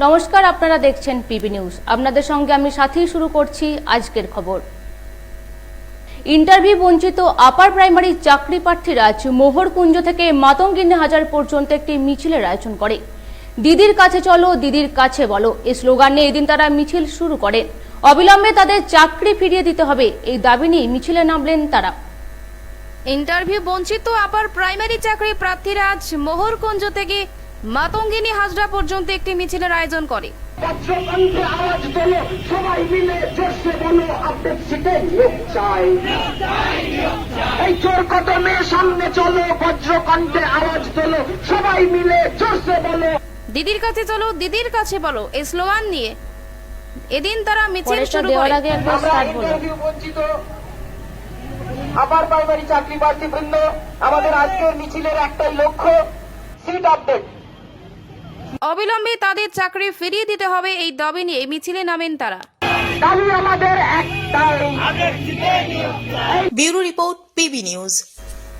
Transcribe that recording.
নমস্কার, আপনারা দেখছেন পিবি নিউজ। আপনাদের সঙ্গে আমি সাথেই শুরু করছি আজকের খবর। ইন্টারভিউ বঞ্চিত আপার প্রাইমারি চাকরি প্রার্থীরা আজ মোহরকুঞ্জ থেকে মাতঙ্গিনী হাজার পর্যন্ত একটি মিছিলের আয়োজন করে। দিদির কাছে চলো, দিদির কাছে বলো এই স্লোগান নিয়ে এদিন তারা মিছিল শুরু করে। অবিলম্বে তাদের চাকরি ফিরিয়ে দিতে হবে এই দাবি নিয়ে মিছিলে নামলেন তারা। ইন্টারভিউ বঞ্চিত আপার প্রাইমারি চাকরি প্রার্থীরা আজ মোহরকুঞ্জ থেকে মাতঙ্গিনী হাজরা পর্যন্ত একটি মিছিলের আয়োজন করে। বজ্রকণ্ঠে আওয়াজ তোলো, সবাই মিলে জোরসে বলো, আপডেট সিটে নিয়োগ চাই। এই চোর কদমে সামনে চলো, বজ্রকণ্ঠে আওয়াজ তোলো, সবাই মিলে জোরসে বলো। দিদির কাছে চলো, দিদির কাছে বলো এই স্লোগান নিয়ে এদিন তারা মিছিল শুরু দেওয়ার করে। আগে একবার আমরা স্টার্ট হলো। ইন্টারভিউ বঞ্চিত আপার প্রাইমারি চাকরি প্রার্থী বৃন্দ, আমাদের আজকের মিছিলের একটাই লক্ষ্য, সিট আপডেট। অবিলম্বে তাদের চাকরি ফিরিয়ে দিতে হবে এই দাবি নিয়ে মিছিলে নামেন তারা। দাবি আমাদের একটাই। Bureau report PB news.